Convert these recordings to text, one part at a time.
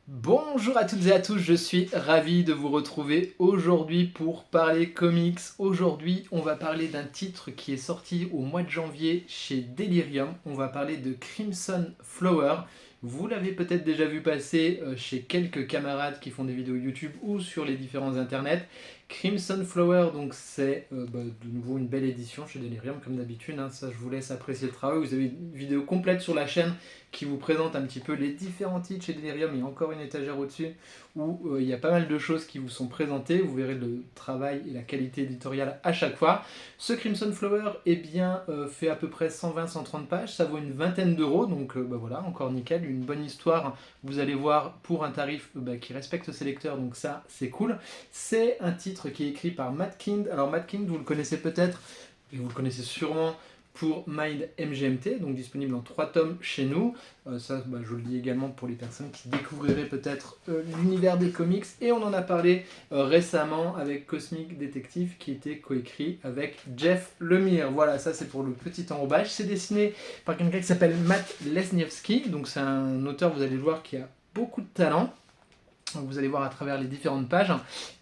Bonjour à toutes et à tous, je suis ravi de vous retrouver aujourd'hui pour parler comics. Aujourd'hui, on va parler d'un titre qui est sorti au mois de janvier chez Delirium. On va parler de Crimson Flower. Vous l'avez peut-être déjà vu passer chez quelques camarades qui font des vidéos YouTube ou sur les différents internets. Crimson Flower, donc c'est de nouveau une belle édition chez Delirium comme d'habitude, hein. Ça je vous laisse apprécier le travail. Vous avez une vidéo complète sur la chaîne qui vous présente un petit peu les différents titres chez Delirium. Il y a encore une étagère au-dessus où il y a pas mal de choses qui vous sont présentées. Vous verrez le travail et la qualité éditoriale à chaque fois. Ce Crimson Flower fait à peu près 120-130 pages. Ça vaut une vingtaine d'euros. Donc voilà, encore nickel. Une bonne histoire, vous allez voir, pour un tarif qui respecte ses lecteurs. Donc ça, c'est cool. C'est un titre qui est écrit par Matt Kind. Alors Matt Kind, vous le connaissez peut-être, et vous le connaissez sûrement pour Mind MGMT, donc disponible en 3 tomes chez nous. Je le dis également pour les personnes qui découvriraient peut-être l'univers des comics. Et on en a parlé récemment avec Cosmic Detective, qui était coécrit avec Jeff Lemire. Voilà, ça c'est pour le petit enrobage. C'est dessiné par quelqu'un qui s'appelle Matt Lesniewski, donc c'est un auteur, vous allez le voir, qui a beaucoup de talent. Vous allez voir à travers les différentes pages.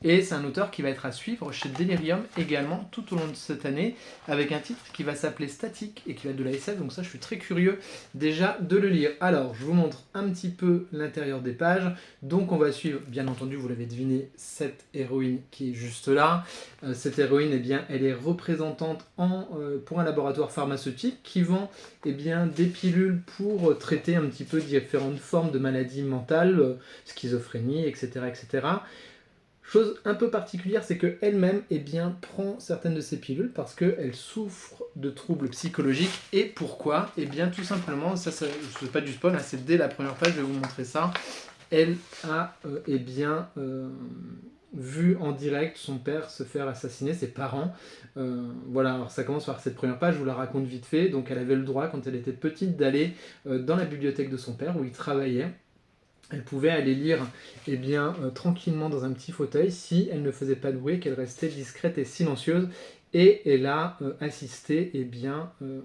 Et c'est un auteur qui va être à suivre chez Delirium également tout au long de cette année, avec un titre qui va s'appeler Statique et qui va être de la SF. Donc ça, je suis très curieux déjà de le lire. Alors, je vous montre un petit peu l'intérieur des pages. Donc on va suivre, bien entendu, vous l'avez deviné, cette héroïne qui est juste là. Cette héroïne, elle est représentante pour un laboratoire pharmaceutique qui vend des pilules pour traiter un petit peu différentes formes de maladies mentales, schizophrénie, etc., etc. Chose un peu particulière, c'est qu'elle-même prend certaines de ces pilules parce qu'elle souffre de troubles psychologiques. Et pourquoi? Tout simplement, ça c'est pas du spoil, hein, c'est dès la première page, je vais vous montrer ça. Elle a vu en direct son père se faire assassiner, ses parents. Voilà, alors ça commence par cette première page, je vous la raconte vite fait. Donc elle avait le droit, quand elle était petite, d'aller dans la bibliothèque de son père où il travaillait. Elle pouvait aller lire tranquillement dans un petit fauteuil si elle ne faisait pas de bruit, qu'elle restait discrète et silencieuse. Et elle a assisté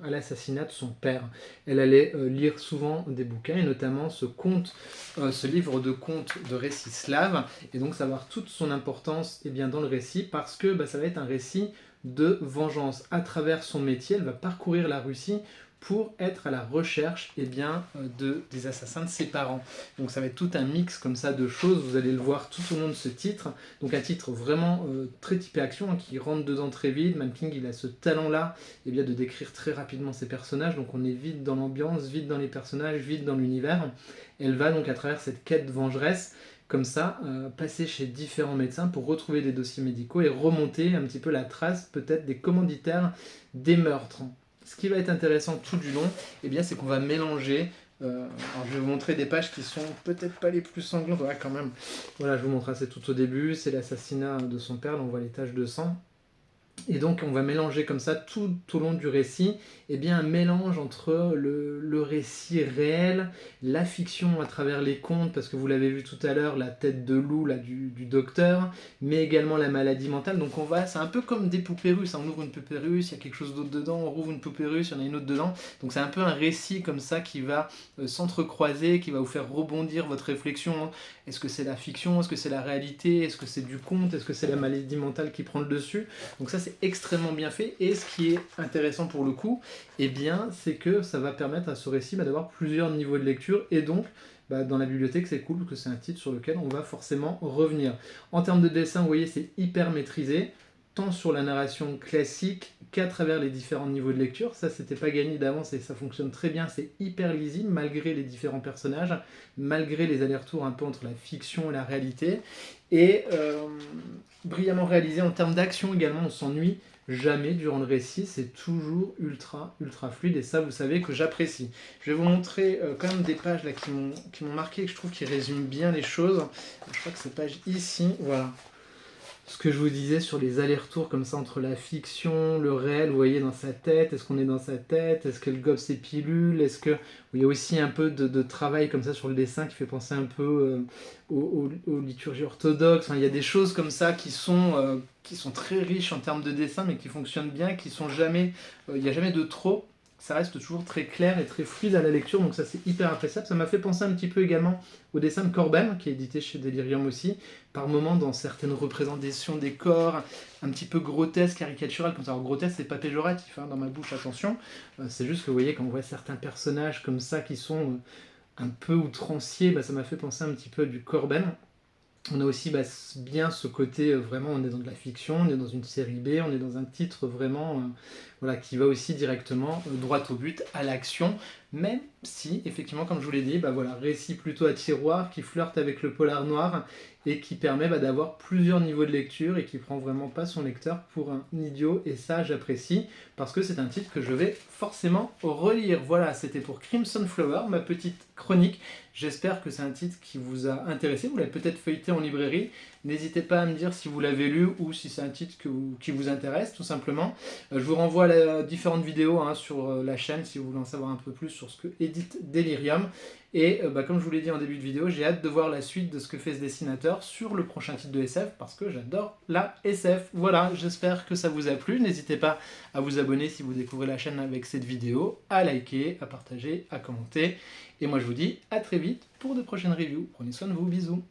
à l'assassinat de son père. Elle allait lire souvent des bouquins, et notamment ce livre de contes de récits slaves. Et donc ça va avoir toute son importance dans le récit, parce que ça va être un récit de vengeance. À travers son métier, elle va parcourir la Russie pour être à la recherche des assassins de ses parents. Donc ça va être tout un mix comme ça de choses, vous allez le voir tout au long de ce titre. Donc un titre vraiment très typé action, hein, qui rentre dedans très vite. Man King, il a ce talent-là de décrire très rapidement ses personnages, donc on est vite dans l'ambiance, vite dans les personnages, vite dans l'univers. Elle va donc à travers cette quête vengeresse, comme ça, passer chez différents médecins pour retrouver des dossiers médicaux et remonter un petit peu la trace peut-être des commanditaires des meurtres. Ce qui va être intéressant tout du long, c'est qu'on va mélanger. Alors je vais vous montrer des pages qui sont peut-être pas les plus sanglantes, ouais, quand même. Voilà, je vous montre, c'est tout au début, c'est l'assassinat de son père, là on voit les taches de sang. Et donc on va mélanger comme ça tout au long du récit, un mélange entre le récit réel, la fiction à travers les contes, parce que vous l'avez vu tout à l'heure, la tête de loup là, du docteur, mais également la maladie mentale. Donc c'est un peu comme des poupées russes, hein. On ouvre une poupée russe, il y a quelque chose d'autre dedans, on rouvre une poupée russe, il y en a une autre dedans. Donc c'est un peu un récit comme ça qui va s'entrecroiser, qui va vous faire rebondir votre réflexion, hein. Est-ce que c'est la fiction? Est-ce que c'est la réalité? Est-ce que c'est du conte? Est-ce que c'est la maladie mentale qui prend le dessus? Donc ça, c'est extrêmement bien fait. Et ce qui est intéressant pour le coup, c'est que ça va permettre à ce récit d'avoir plusieurs niveaux de lecture. Et donc, dans la bibliothèque, c'est cool parce que c'est un titre sur lequel on va forcément revenir. En termes de dessin, vous voyez, c'est hyper maîtrisé, tant sur la narration classique qu'à travers les différents niveaux de lecture. Ça, c'était pas gagné d'avance et ça fonctionne très bien. C'est hyper lisible malgré les différents personnages, malgré les allers-retours un peu entre la fiction et la réalité. Et brillamment réalisé en termes d'action également, on s'ennuie jamais durant le récit, c'est toujours ultra fluide, et ça vous savez que j'apprécie. Je vais vous montrer quand même des pages là qui m'ont marqué et que je trouve qui résument bien les choses. Je crois que ces pages ici, voilà. Ce que je vous disais sur les allers-retours comme ça entre la fiction, le réel, vous voyez, dans sa tête, est-ce qu'on est dans sa tête, est-ce qu'elle gobe ses pilules, est-ce que... Il y a aussi un peu de travail comme ça sur le dessin qui fait penser un peu aux liturgies orthodoxes. Enfin, il y a des choses comme ça qui sont très riches en termes de dessin, mais qui fonctionnent bien, qui sont jamais... Il n'y a jamais de trop. ça reste toujours très clair et très fluide à la lecture, donc ça c'est hyper appréciable. Ça m'a fait penser un petit peu également au dessin de Corben, qui est édité chez Delirium aussi, par moments dans certaines représentations des corps, un petit peu grotesques, caricaturales, comme ça. Alors grotesque, c'est pas péjoratif, hein, dans ma bouche, attention. C'est juste que vous voyez, quand on voit certains personnages comme ça qui sont un peu outranciers, bah, ça m'a fait penser un petit peu du Corben. On a aussi bien ce côté, vraiment, on est dans de la fiction, on est dans une série B, on est dans un titre vraiment voilà, qui va aussi directement droit au but, à l'action, même si, effectivement, comme je vous l'ai dit, voilà, récit plutôt à tiroir, qui flirte avec le polar noir et qui permet d'avoir plusieurs niveaux de lecture et qui prend vraiment pas son lecteur pour un idiot, et ça j'apprécie, parce que c'est un titre que je vais forcément relire. Voilà, c'était pour Crimson Flower, ma petite chronique. J'espère que c'est un titre qui vous a intéressé, vous l'avez peut-être feuilleté en librairie. N'hésitez pas à me dire si vous l'avez lu ou si c'est un titre qui vous intéresse, tout simplement. Je vous renvoie à différentes vidéos sur la chaîne si vous voulez en savoir un peu plus sur ce que édite Delirium. Et comme je vous l'ai dit en début de vidéo, j'ai hâte de voir la suite de ce que fait ce dessinateur sur le prochain titre de SF, parce que j'adore la SF. Voilà, j'espère que ça vous a plu. N'hésitez pas à vous abonner si vous découvrez la chaîne avec cette vidéo, à liker, à partager, à commenter. Et moi je vous dis à très vite pour de prochaines reviews. Prenez soin de vous, bisous.